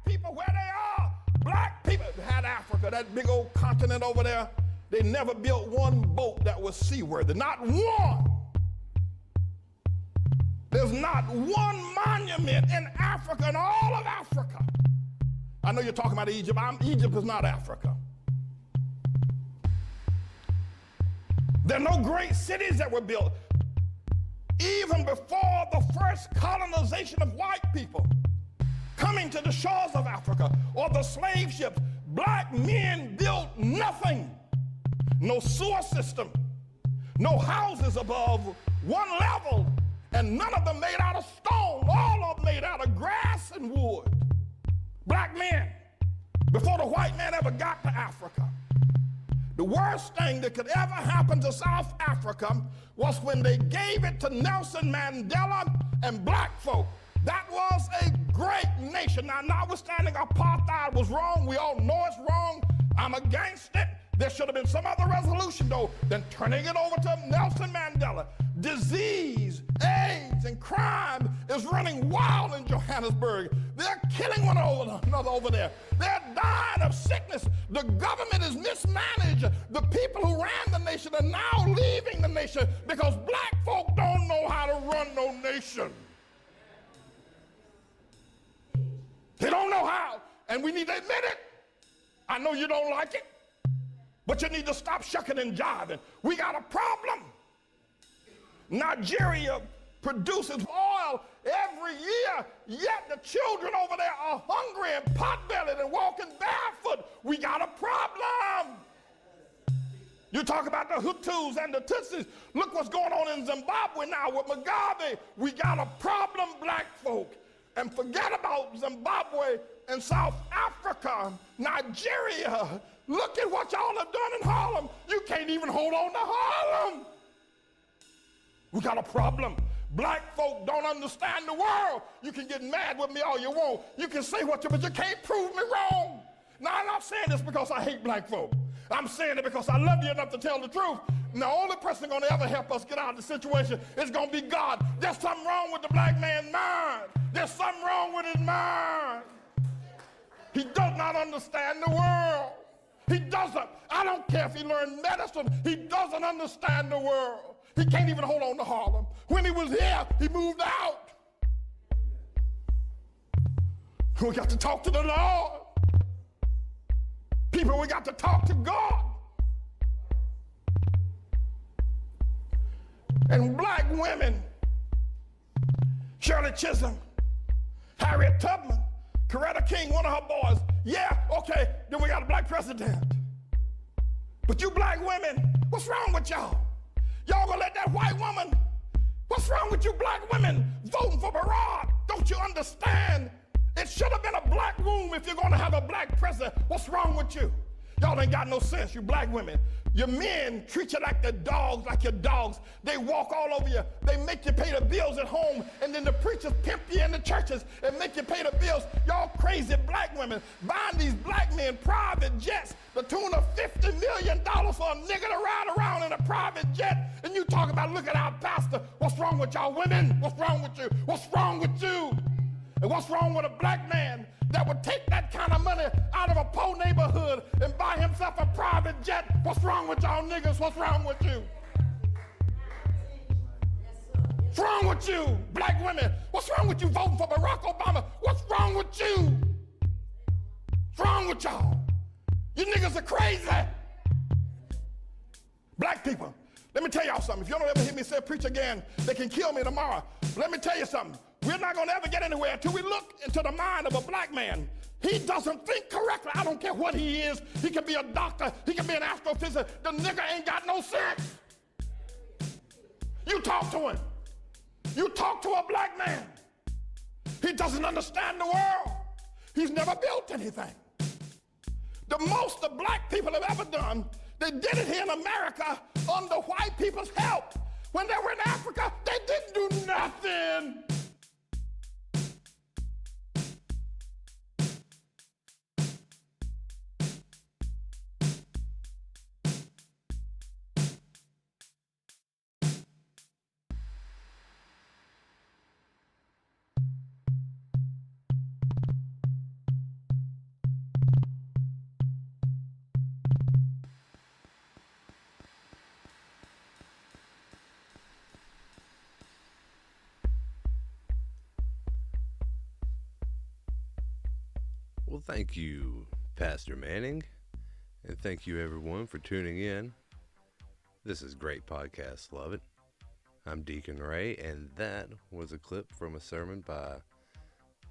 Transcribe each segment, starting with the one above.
people where they are. Black people had Africa, that big old continent over there. They never built one boat that was seaworthy, not one. There's not one monument in Africa, in all of Africa. I know you're talking about Egypt. Egypt is not Africa. There are no great cities that were built. Even before the first colonization of white people coming to the shores of Africa or the slave ships, black men built nothing. No sewer system, no houses above one level, and none of them made out of stone. All of them made out of grass and wood. Black men, before the white man ever got to Africa. The worst thing that could ever happen to South Africa was when they gave it to Nelson Mandela and black folk. That was a great nation. Now, notwithstanding apartheid was wrong, we all know it's wrong. I'm against it. There should have been some other resolution, though, than turning it over to Nelson Mandela. Disease, AIDS, and crime is running wild in Johannesburg. They're killing one another over there. They're dying of sickness. The government is mismanaged. The people who ran the nation are now leaving the nation because black folk don't know how to run no nation. They don't know how, and we need to admit it. I know you don't like it, but you need to stop shucking and jiving. We got a problem. Nigeria produces oil every year, yet the children over there are hungry and pot-bellied and walking barefoot. We got a problem. You talk about the Hutus and the Tutsis. Look what's going on in Zimbabwe now with Mugabe. We got a problem, black folk. And forget about Zimbabwe and South Africa, Nigeria. Look at what y'all have done in Harlem. You can't even hold on to Harlem. We got a problem. Black folk don't understand the world. You can get mad with me all you want. You can say what you, but you can't prove me wrong. Now, I'm not saying this because I hate black folk. I'm saying it because I love you enough to tell the truth. And the only person going to ever help us get out of the situation is going to be God. There's something wrong with the black man's mind. There's something wrong with his mind. He does not understand the world. He doesn't. I don't care if he learned medicine. He doesn't understand the world. He can't even hold on to Harlem. When he was here, he moved out. We got to talk to the Lord. People, we got to talk to God. And black women, Shirley Chisholm, Harriet Tubman, Coretta King, one of her boys. Yeah, okay, then we got a black president. But you black women, what's wrong with y'all? Y'all gonna let that white woman, what's wrong with you black women voting for Barack? Don't you understand? It should have been a black womb if you're gonna have a black president. What's wrong with you? Y'all ain't got no sense, you black women. Your men treat you like they're dogs, like your dogs. They walk all over you. They make you pay the bills at home, and then the preachers pimp you in the churches and make you pay the bills. Y'all crazy black women buying these black men private jets, the tune of $50 million for a nigga to ride around in a private jet. And you talk about, look at our pastor. What's wrong with y'all women? What's wrong with you? What's wrong with you? And what's wrong with a black man that would take that kind of money out of a poor neighborhood and buy himself a private jet? What's wrong with y'all niggas? What's wrong with you? What's wrong with you, black women? What's wrong with you voting for Barack Obama? What's wrong with you? What's wrong with y'all? You niggas are crazy. Black people, let me tell y'all something. If you don't ever hear me say preach again, they can kill me tomorrow. But let me tell you something. We're not going to ever get anywhere until we look into the mind of a black man. He doesn't think correctly. I don't care what he is. He could be a doctor. He could be an astrophysicist. The nigga ain't got no sense. You talk to him. You talk to a black man. He doesn't understand the world. He's never built anything. The most the black people have ever done, they did it here in America under white people's help. When they were in Africa, they didn't do nothing. Well, thank you, Pastor Manning, and thank you everyone for tuning in. This is great podcast, love it. I'm Deacon Ray, and that was a clip from a sermon by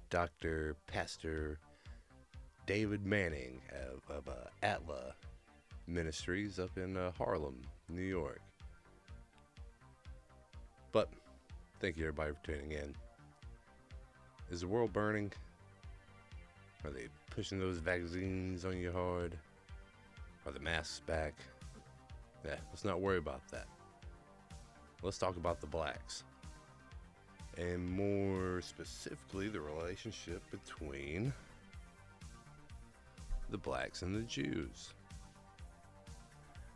Dr. Pastor David Manning of Atla Ministries up in Harlem, New York. But thank you everybody for tuning in. Is the world burning? Are they pushing those vaccines on you hard? Are the masks back? Yeah, let's not worry about that. Let's talk about the blacks. And more specifically, the relationship between the blacks and the Jews.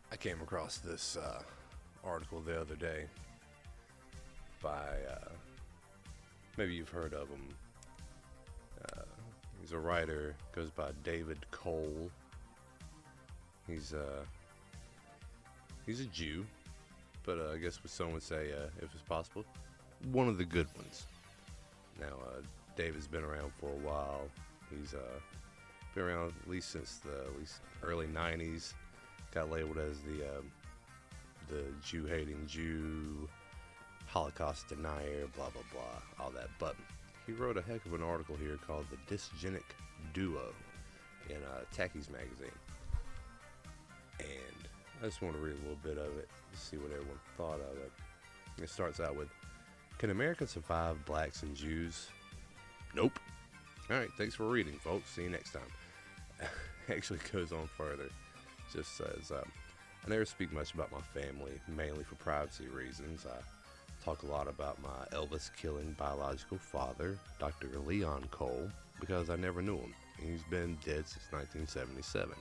I came across this article the other day by, maybe you've heard of him. He's a writer, goes by David Cole. He's a Jew, but I guess what some would say, if it's possible, one of the good ones. Now, David's been around for a while. He's been around at least since the early 90s. Got labeled as the Jew-hating Jew, Holocaust denier, blah, blah, blah, all that. But he wrote a heck of an article here called The Dysgenic Duo in Tacky's magazine. And I just want to read a little bit of it to see what everyone thought of it. It starts out with, can Americans survive blacks and Jews? Nope. All right, thanks for reading, folks. See you next time. Actually goes on further. Just says, I never speak much about my family, mainly for privacy reasons. I talk a lot about my Elvis-killing biological father, Dr. Leon Cole, because I never knew him. He's been dead since 1977.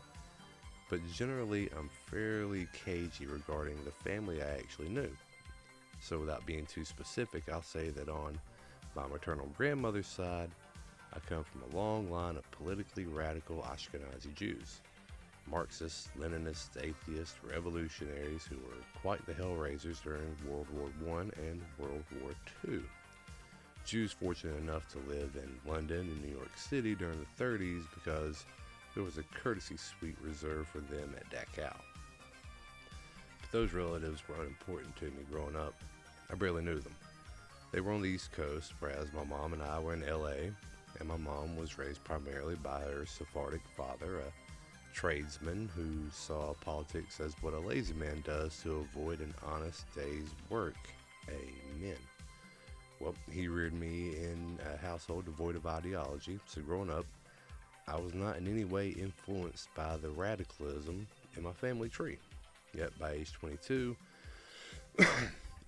But generally, I'm fairly cagey regarding the family I actually knew. So without being too specific, I'll say that on my maternal grandmother's side, I come from a long line of politically radical Ashkenazi Jews. Marxists, Leninists, atheists, revolutionaries who were quite the hellraisers during World War I and World War II. Jews fortunate enough to live in London and New York City during the 30s because there was a courtesy suite reserved for them at Dachau. But those relatives were unimportant to me growing up. I barely knew them. They were on the East Coast, whereas my mom and I were in LA, and my mom was raised primarily by her Sephardic father, a tradesman who saw politics as what a lazy man does to avoid an honest day's work. Amen. Well, he reared me in a household devoid of ideology, so growing up, I was not in any way influenced by the radicalism in my family tree. Yet by age 22,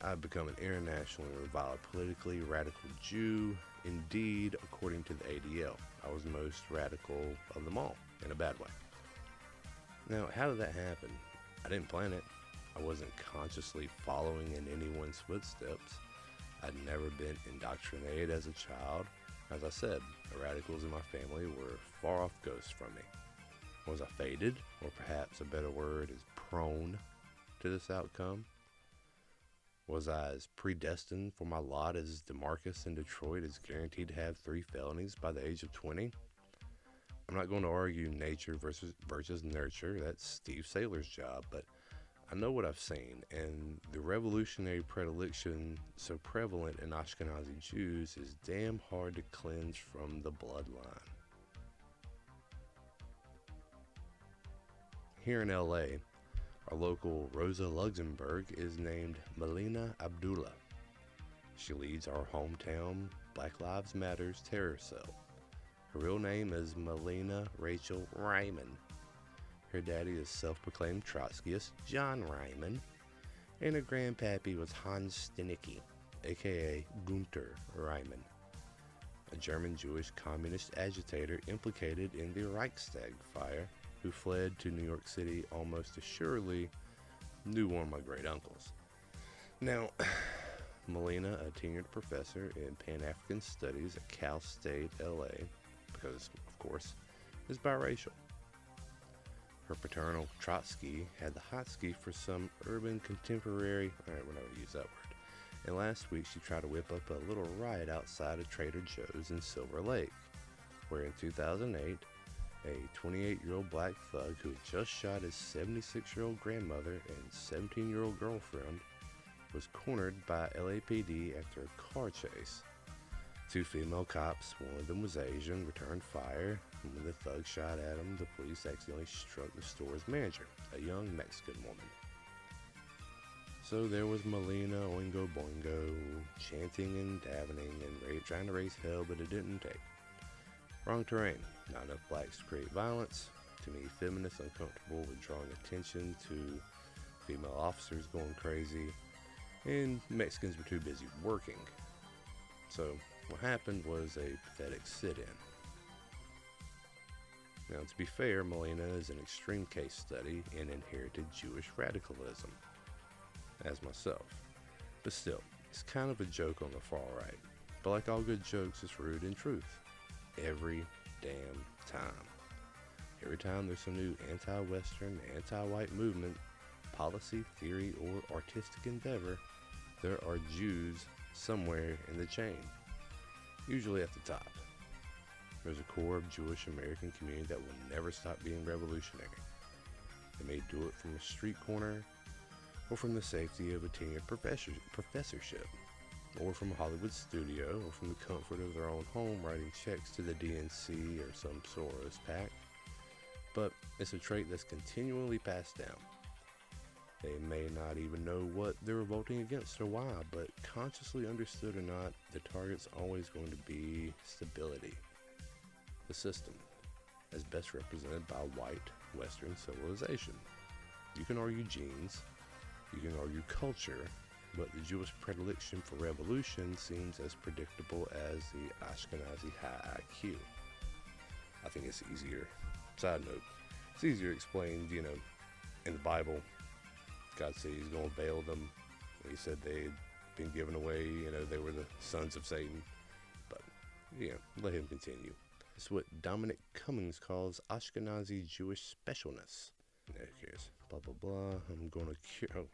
I've become an internationally reviled politically radical Jew. Indeed, according to the ADL, I was the most radical of them all, in a bad way. Now, how did that happen? I didn't plan it. I wasn't consciously following in anyone's footsteps. I'd never been indoctrinated as a child. As I said, the radicals in my family were far off ghosts from me. Was I fated, or perhaps a better word is prone to this outcome? Was I as predestined for my lot as DeMarcus in Detroit is guaranteed to have 3 felonies by the age of 20? I'm not going to argue nature versus nurture. That's Steve Saylor's job, but I know what I've seen, and the revolutionary predilection so prevalent in Ashkenazi Jews is damn hard to cleanse from the bloodline. Here in LA, our local Rosa Luxemburg is named Melina Abdullah. She leads our hometown Black Lives Matter's terror cell. Her real name is Melina Rachel Ryman. Her daddy is self-proclaimed Trotskyist John Ryman, and her grandpappy was Hans Stenicki, aka Gunther Ryman, a German Jewish communist agitator implicated in the Reichstag fire, who fled to New York City almost assuredly knew one of my great uncles. Now, Melina, a tenured professor in Pan-African Studies at Cal State LA, because, of course, is biracial. Her paternal Trotsky had the hot ski for some urban contemporary, alright, we're not going to use that word. And last week she tried to whip up a little riot outside of Trader Joe's in Silver Lake, where in 2008, a 28-year-old black thug who had just shot his 76-year-old grandmother and 17-year-old girlfriend, was cornered by LAPD after a car chase. Two female cops, one of them was Asian, returned fire, and when the thug shot at him, the police accidentally struck the store's manager, a young Mexican woman. So there was Melina Oingo Boingo, chanting and davening and trying to raise hell, but it didn't take. Wrong terrain. Not enough blacks to create violence. Too many feminists uncomfortable with drawing attention to female officers going crazy. And Mexicans were too busy working. So what happened was a pathetic sit-in. Now, to be fair, Melina is an extreme case study in inherited Jewish radicalism, as myself. But still, it's kind of a joke on the far right. But like all good jokes, it's rooted in truth. Every damn time. Every time there's some new anti-Western, anti-white movement, policy, theory, or artistic endeavor, there are Jews somewhere in the chain. Usually at the top. There's a core of Jewish American community that will never stop being revolutionary. They may do it from a street corner, or from the safety of a tenured professorship, or from a Hollywood studio, or from the comfort of their own home writing checks to the DNC or some Soros PAC. But it's a trait that's continually passed down. They may not even know what they're revolting against or why, but consciously understood or not, the target's always going to be stability. The system, as best represented by white Western civilization. You can argue genes, you can argue culture, but the Jewish predilection for revolution seems as predictable as the Ashkenazi high IQ. I think it's easier. Side note, it's easier explained, in the Bible. God said he's going to bail them. He said they'd been given away, they were the sons of Satan. But, let him continue. It's what Dominic Cummings calls Ashkenazi Jewish specialness. Who cares? Blah, blah, blah. I'm going to cure...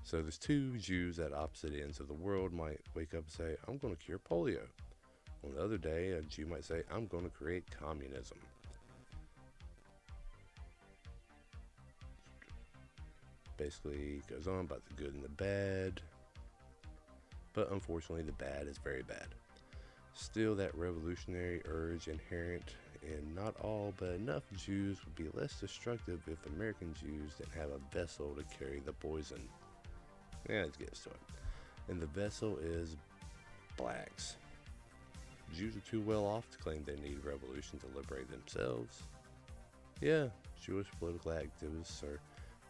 So there's two Jews at opposite ends of the world might wake up and say, I'm going to cure polio. On the other day, a Jew might say, I'm going to create communism. Basically, it goes on about the good and the bad. But unfortunately, the bad is very bad. Still, that revolutionary urge inherent in not all but enough Jews would be less destructive if American Jews didn't have a vessel to carry the poison. Yeah, let's get started. And the vessel is blacks. Jews are too well off to claim they need revolution to liberate themselves. Yeah, Jewish political activists are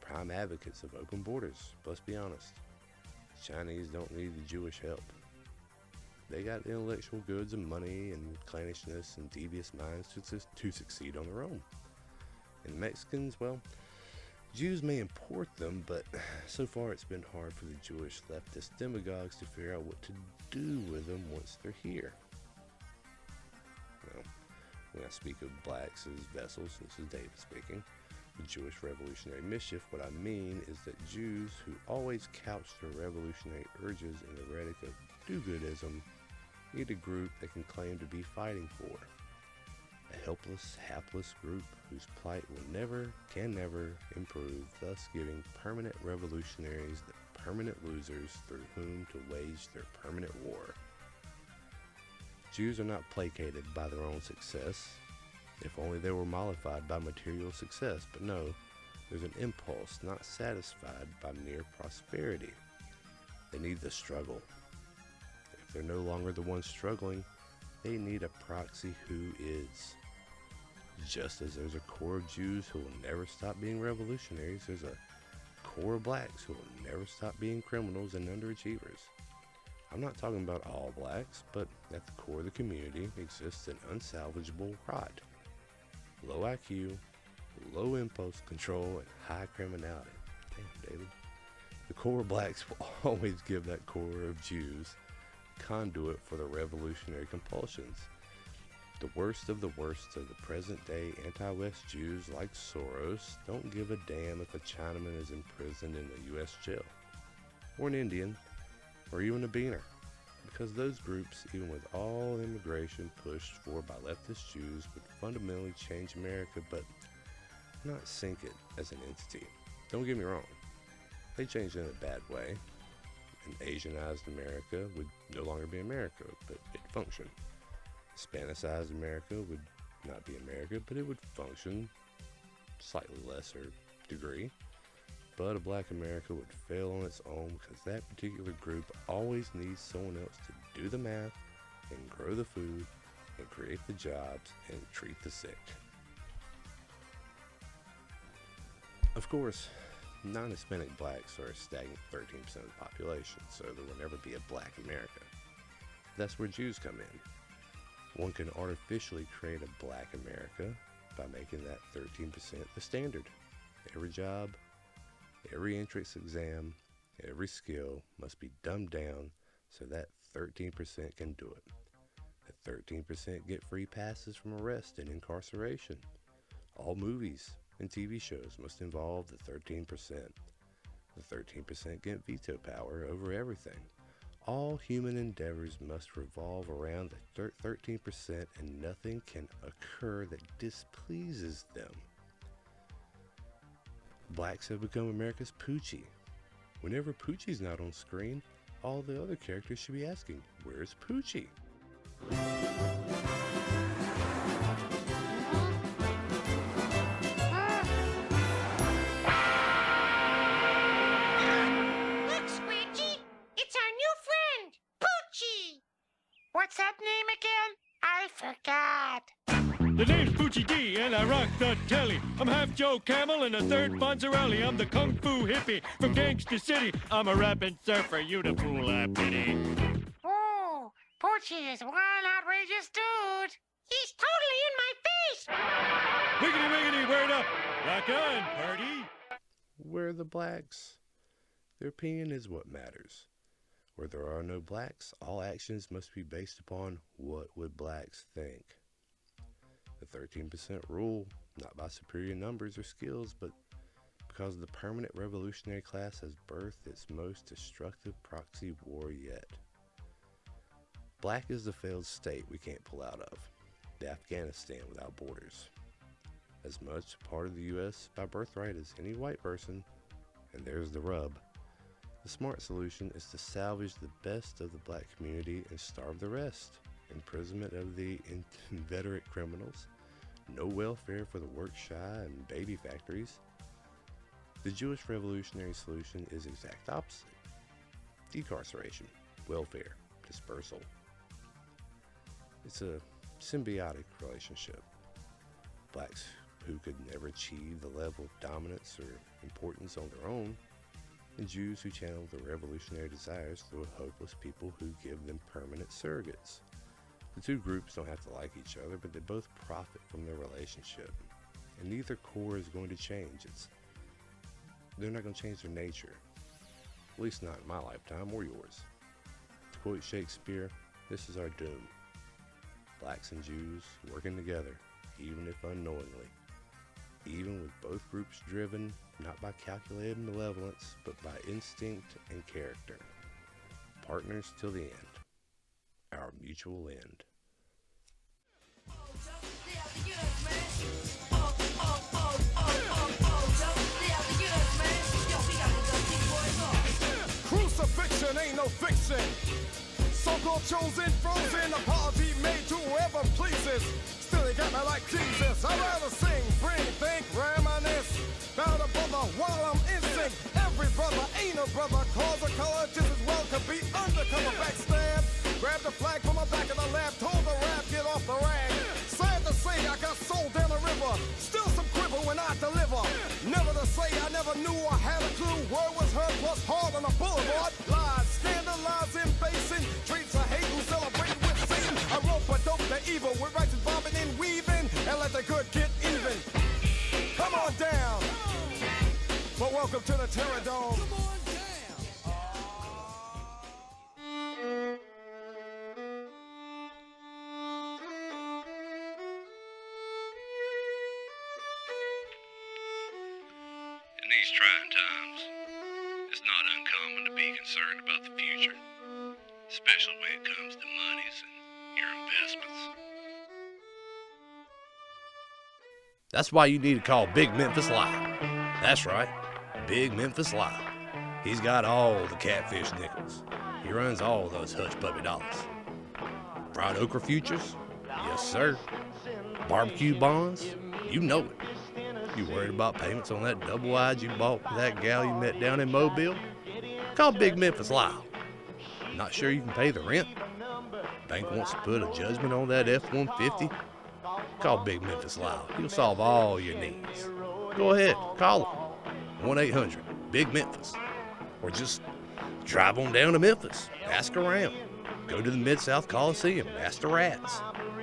prime advocates of open borders, but let's be honest. The Chinese don't need the Jewish help. They got the intellectual goods and money and clannishness and devious minds to succeed on their own. And Mexicans, well, Jews may import them, but so far it's been hard for the Jewish leftist demagogues to figure out what to do with them once they're here. Now, when I speak of blacks as vessels, this is David speaking, the Jewish revolutionary mischief, what I mean is that Jews who always couch their revolutionary urges in the rhetoric of do-goodism need a group they can claim to be fighting for. A helpless, hapless group whose plight can never improve, thus giving permanent revolutionaries the permanent losers through whom to wage their permanent war. Jews are not placated by their own success. If only they were mollified by material success, but no, there's an impulse not satisfied by mere prosperity. They need the struggle. If they're no longer the ones struggling, they need a proxy who is. Just as there's a core of Jews who will never stop being revolutionaries, there's a core of blacks who will never stop being criminals and underachievers. I'm not talking about all blacks, but at the core of the community exists an unsalvageable rot. Low IQ, low impulse control, and high criminality. Damn, David. The core of blacks will always give that core of Jews conduit for the revolutionary compulsions. The worst of the present-day anti-West Jews like Soros don't give a damn if a Chinaman is imprisoned in a U.S. jail, or an Indian, or even a beaner. because those groups, even with all immigration pushed for by leftist Jews, would fundamentally change America, but not sink it as an entity. Don't get me wrong, they changed it in a bad way. An Asianized America would no longer be America, but it'd function. Hispanicized America would not be America, but it would function slightly lesser degree. But a black America would fail on its own because that particular group always needs someone else to do the math and grow the food and create the jobs and treat the sick. Of course, non-Hispanic blacks are a stagnant 13% of the population, so there will never be a black America. That's where Jews come in. One can artificially create a black America by making that 13% the standard. Every job, every entrance exam, every skill must be dumbed down so that 13% can do it. The 13% get free passes from arrest and incarceration. All movies and TV shows must involve the 13%. The 13% get veto power over everything. All human endeavors must revolve around the 13%, and nothing can occur that displeases them. Blacks have become America's Poochie. Whenever Poochie's not on screen, all the other characters should be asking, where's Poochie? Look, Squidgy, it's our new friend, Poochie. What's that name again? I forgot. The name's Poochie D, and I rock the telly. I'm half Joe Camel and a third Fonzarelli. I'm the kung fu hippie from Gangsta City. I'm a rapping surfer, you the fool I pity. Oh, Poochie is one outrageous dude. He's totally in my face. Wiggity wiggity, word up. Rock on, party. Where are the blacks? Their opinion is what matters. Where there are no blacks, all actions must be based upon what would blacks think. The 13% rule, not by superior numbers or skills, but because the permanent revolutionary class has birthed its most destructive proxy war yet. Black is the failed state we can't pull out of, the Afghanistan without borders. As much part of the U.S. by birthright as any white person, and there's the rub. The smart solution is to salvage the best of the black community and starve the rest. Imprisonment of the inveterate criminals, no welfare for the work-shy and baby factories. The Jewish revolutionary solution is exact opposite. Decarceration, welfare, dispersal. It's a symbiotic relationship. Blacks who could never achieve the level of dominance or importance on their own, and Jews who channel their revolutionary desires through a hopeless people who give them permanent surrogates. The two groups don't have to like each other, but they both profit from their relationship. And neither core is going to change. They're not going to change their nature. At least not in my lifetime or yours. To quote Shakespeare, this is our doom. Blacks and Jews working together, even if unknowingly. Even with both groups driven not by calculated malevolence, but by instinct and character. Partners till the end. Our mutual end. Crucifixion ain't no fiction. So-called chosen, frozen, apology made to whoever pleases. Still they got me like Jesus. I'd rather sing, bring, think, reminisce about a brother while I'm in sync. Every brother ain't a brother, cause a color just as well could be undercover backstab. Grab the flag from the back of the lab, told the rap, get off the rag. Sad to say, I got sold down the river. Still some quiver when I deliver. Never to say I never knew or had a clue. Word was heard plus hard on the boulevard. Lies, scandalizing, basing. Treats of hate who celebrate with Satan. I rope a dope the evil with righteous bobbing and weaving. And let the good get even. Come on down. But welcome to the Terror Dome. In these trying times, it's not uncommon to be concerned about the future. especially when it comes to monies and your investments. That's why you need to call Big Memphis Lyle. That's right, Big Memphis Lyle. He's got all the catfish nickels. He runs all those hush puppy dollars. Fried okra futures? Yes, sir. Barbecue bonds? You know it. You worried about payments on that double wide you bought for that gal you met down in Mobile? Call Big Memphis Lyle. Not sure you can pay the rent? Bank wants to put a judgment on that F-150? Call Big Memphis Lyle. He'll solve all your needs. Go ahead, call him. 1-800-BIG-MEMPHIS. Or just drive on down to Memphis. Ask around. Go to the Mid-South Coliseum. Ask the rats.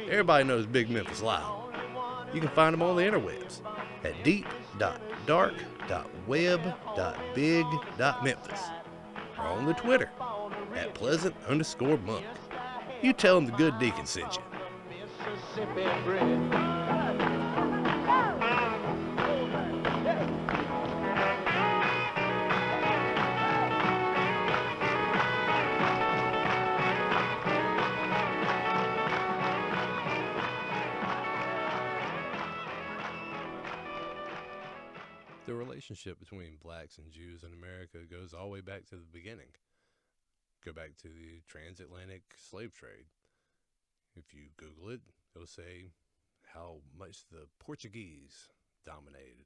Everybody knows Big Memphis Lyle. You can find him on the interwebs at deep.dark.web.big.memphis or on the Twitter at pleasant_monk. You tell him the good deacon sent you. The relationship between blacks and Jews in America goes all the way back to the beginning. Go back to the transatlantic slave trade. If you Google it, it'll say how much the Portuguese dominated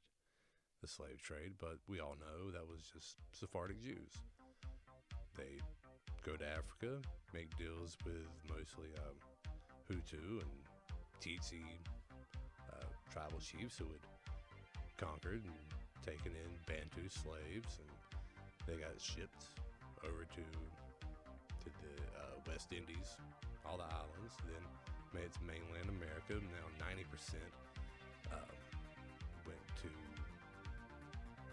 the slave trade, but we all know that was just Sephardic Jews. They go to Africa, make deals with mostly Hutu and Tutsi tribal chiefs who had conquered and taken in Bantu slaves, and they got shipped over to the West Indies, all the islands, then made it to mainland America. Now 90% went to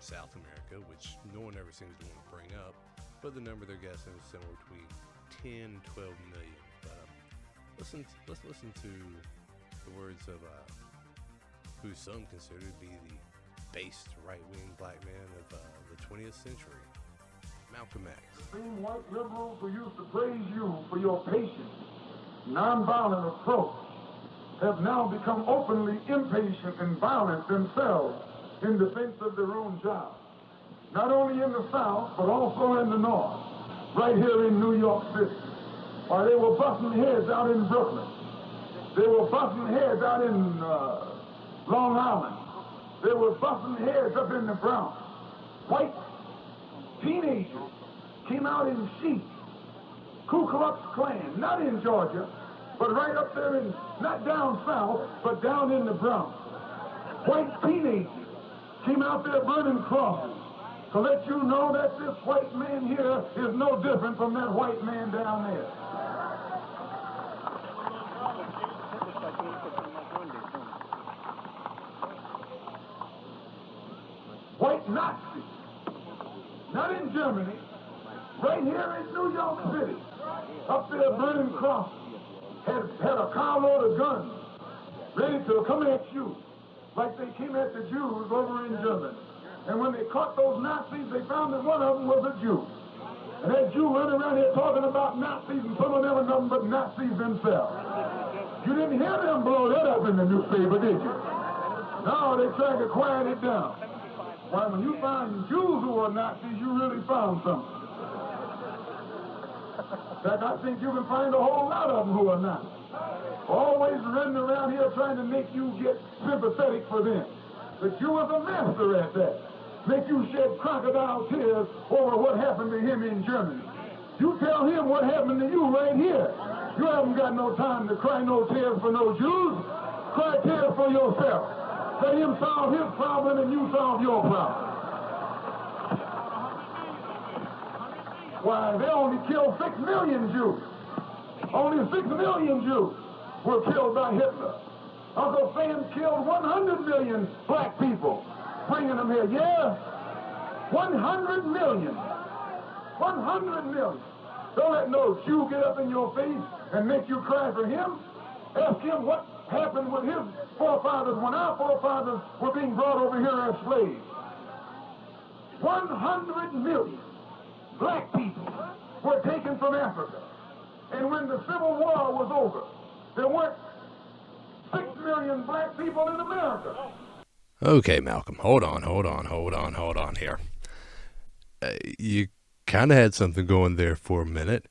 South America, which no one ever seems to want to bring up, but the number they're guessing is somewhere between 10 and 12 million. But let's listen to the words of who some consider to be the based right-wing black man of the 20th century, Malcolm X. The same white liberals who used to praise you for your patient, nonviolent approach have now become openly impatient and violent themselves in defense of their own jobs. Not only in the South, but also in the North, right here in New York City. While they were busting heads out in Brooklyn. They were busting heads out in Long Island. They were busting heads up in the Bronx. White teenagers came out in sheets. Ku Klux Klan, not in Georgia, but right up there in, not down south, but down in the Bronx. White teenagers came out there burning crosses to let you know that this white man here is no different from that white man down there. White Nazis, not in Germany, right here in New York City, up there burning crosses, had a carload of guns ready to come at you like they came at the Jews over in Germany. And when they caught those Nazis, they found that one of them was a Jew. And that Jew running around here talking about Nazis, and some of them are nothing but Nazis themselves. You didn't hear them blow that up in the newspaper, did you? No, they tried to quiet it down. Why, when you found Jews who were Nazis, you really found something. In fact, I think you can find a whole lot of them who are Nazis. Always running around here trying to make you get sympathetic for them. But you was a master at that. Make you shed crocodile tears over what happened to him in Germany. You tell him what happened to you right here. You haven't got no time to cry no tears for no Jews. Cry tears for yourself. Let him solve his problem and you solve your problem. Why, they only killed 6 million Jews. Only 6 million Jews were killed by Hitler. Uncle Sam killed 100 million black people, bringing them here. Yeah, 100 million. 100 million. Don't let no Jew get up in your face and make you cry for him. Ask him what happened with his forefathers when our forefathers were being brought over here as slaves. 100 million black people were taken from Africa And when the Civil War was over, there weren't 6 million black people in America. Okay, Malcolm, hold on here. You kind of had something going there for a minute.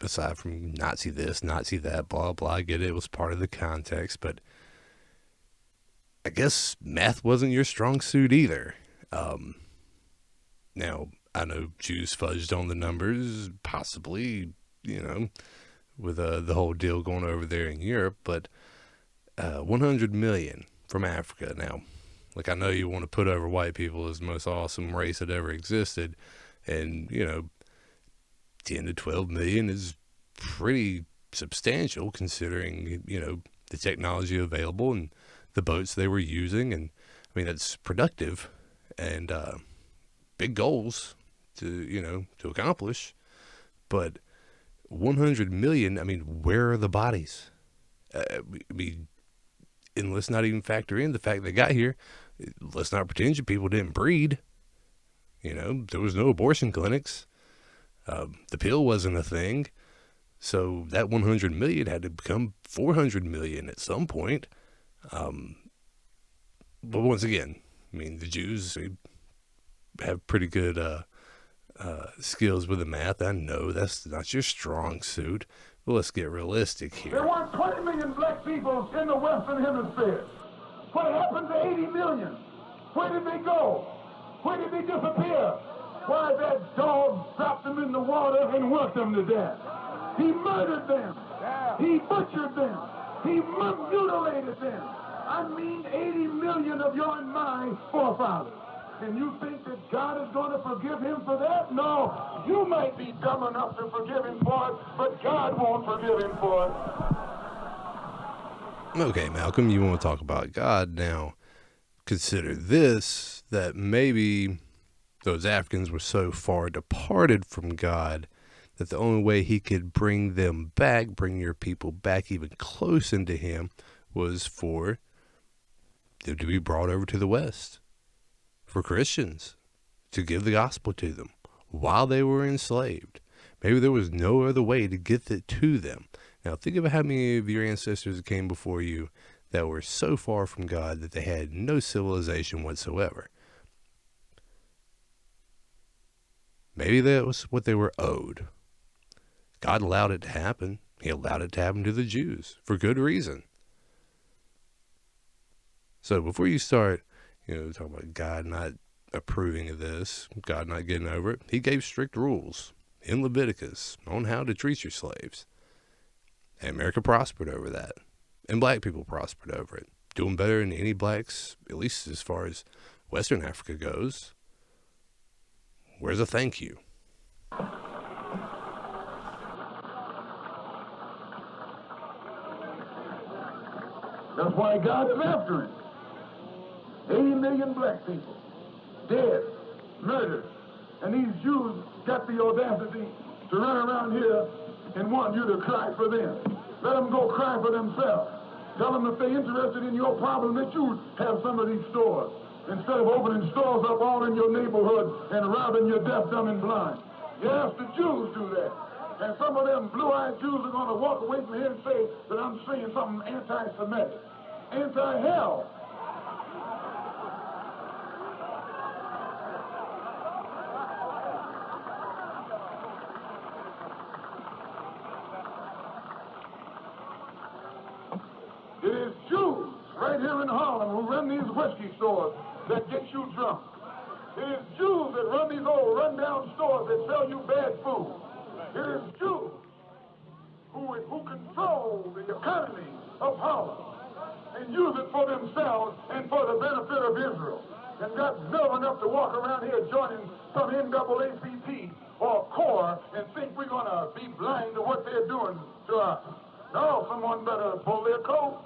Aside from Nazi this, Nazi that, blah, blah, I get it. It was part of the context, but I guess math wasn't your strong suit either. Now, I know Jews fudged on the numbers, possibly, with the whole deal going over there in Europe, but 100 million from Africa. Now, I know you want to put over white people as the most awesome race that ever existed, and, 10 to 12 million is pretty substantial considering, the technology available and the boats they were using. And I mean, that's productive and big goals to accomplish. But 100 million, I mean, where are the bodies? And let's not even factor in the fact they got here. Let's not pretend you people didn't breed. There was no abortion clinics. The pill wasn't a thing. So that 100 million had to become 400 million at some point. But once again, I mean, the Jews have pretty good skills with the math. I know that's not your strong suit, but let's get realistic here. There weren't 20 million black people in the Western Hemisphere. What happened to 80 million? Where did they go? Where did they disappear? Why, that dog dropped them in the water and worked them to death. He murdered them. He butchered them. He mutilated them. I mean 80 million of your and my forefathers. And you think that God is going to forgive him for that? No. You might be dumb enough to forgive him for it, but God won't forgive him for it. Okay, Malcolm, you want to talk about God now. Consider this, that maybe those Africans were so far departed from God that the only way he could bring them back, bring your people back even close into him, was for them to be brought over to the West, for Christians to give the gospel to them while they were enslaved. Maybe there was no other way to get it to them. Now think about how many of your ancestors came before you that were so far from God that they had no civilization whatsoever. Maybe that was what they were owed. God allowed it to happen. He allowed it to happen to the Jews for good reason. So before you start, talking about God not approving of this, God not getting over it, he gave strict rules in Leviticus on how to treat your slaves. And America prospered over that. And black people prospered over it. Doing better than any blacks, at least as far as Western Africa goes. Where's a thank you? That's why God is after him. 80 million black people dead, murdered. And these Jews got the audacity to run around here and want you to cry for them. Let them go cry for themselves. Tell them if they're interested in your problem that you have some of these stores. Instead of opening stores up all in your neighborhood and robbing your deaf, dumb, and blind. Yes, the Jews do that. And some of them blue-eyed Jews are going to walk away from here and say that I'm saying something anti-Semitic. Anti-hell. It is Jews right here in Harlem who run these whiskey stores that get you drunk. It is Jews that run these old run-down stores that sell you bad food. It is Jews who control the economy of Harlem and use it for themselves and for the benefit of Israel. And got nerve enough to walk around here joining some NAACP or CORE and think we're going to be blind to what they're doing to us. No, someone better pull their coat.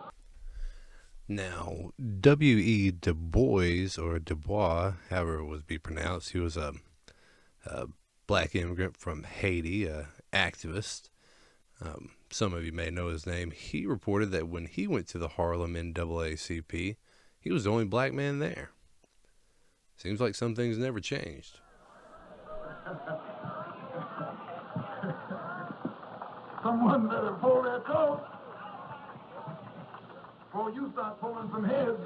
Now, W.E. Du Bois, or Du Bois, however it would be pronounced, he was a black immigrant from Haiti, an activist. Some of you may know his name. He reported that when he went to the Harlem NAACP, he was the only black man there. Seems like some things never changed. Someone better pull their coat before you start pulling some heads.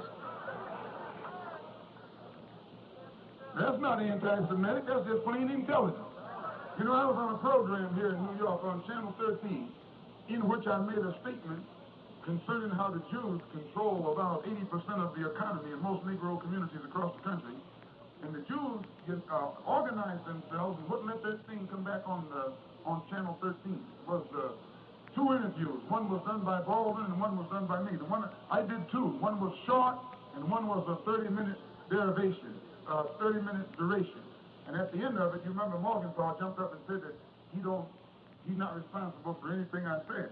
That's not anti-Semitic, that's just plain intelligence. You know, I was on a program here in New York on Channel 13 in which I made a statement concerning how the Jews control about 80% of the economy in most Negro communities across the country. And the Jews organized themselves and wouldn't let that thing come back on Channel 13. It was two interviews. One was done by Baldwin and one was done by me. The one I did two. One was short and one was a 30-minute derivation, 30-minute duration. And at the end of it, you remember Morgenthau jumped up and said that he's not responsible for anything I said.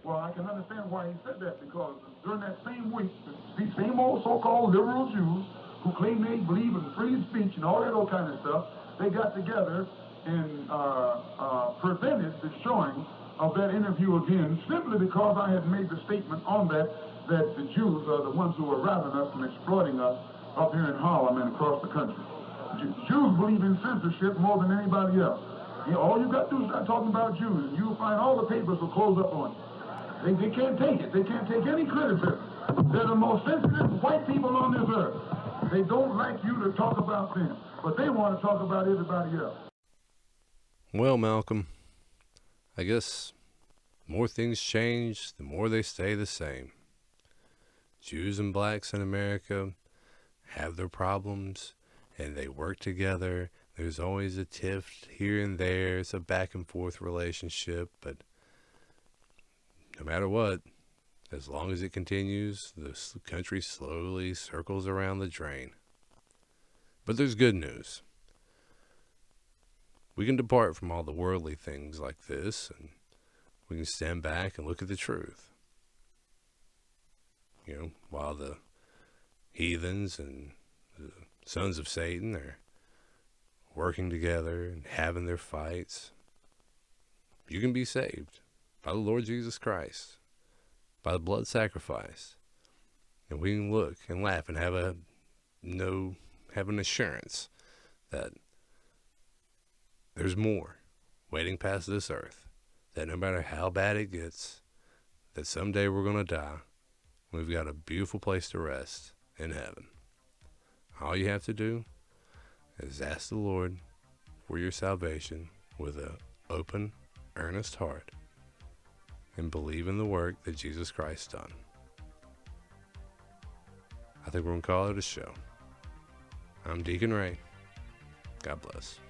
Well, I can understand why he said that, because during that same week, these same old so-called liberal Jews who claim they believe in free speech and all that old kind of stuff, they got together and prevented the showing of that interview again, simply because I had made the statement on that the Jews are the ones who are robbing us and exploiting us up here in Harlem and across the country. Jews believe in censorship more than anybody else. All you got to do is start talking about Jews, and you'll find all the papers will close up on you. They can't take it. They can't take any criticism. They're the most sensitive white people on this earth. They don't like you to talk about them, but they want to talk about everybody else. Well, Malcolm, I guess the more things change, the more they stay the same. Jews and blacks in America have their problems, and they work together. There's always a tiff here and there. It's a back and forth relationship, but no matter what, as long as it continues, the country slowly circles around the drain. But there's good news. We can depart from all the worldly things like this, and we can stand back and look at the truth. You know, while the heathens and the sons of Satan are working together and having their fights, you can be saved by the Lord Jesus Christ, by the blood sacrifice. And we can look and laugh and have an assurance that there's more waiting past this earth, that no matter how bad it gets, that someday we're going to die. We've got a beautiful place to rest in heaven. All you have to do is ask the Lord for your salvation with an open, earnest heart, and believe in the work that Jesus Christ done. I think we're going to call it a show. I'm Deacon Ray. God bless.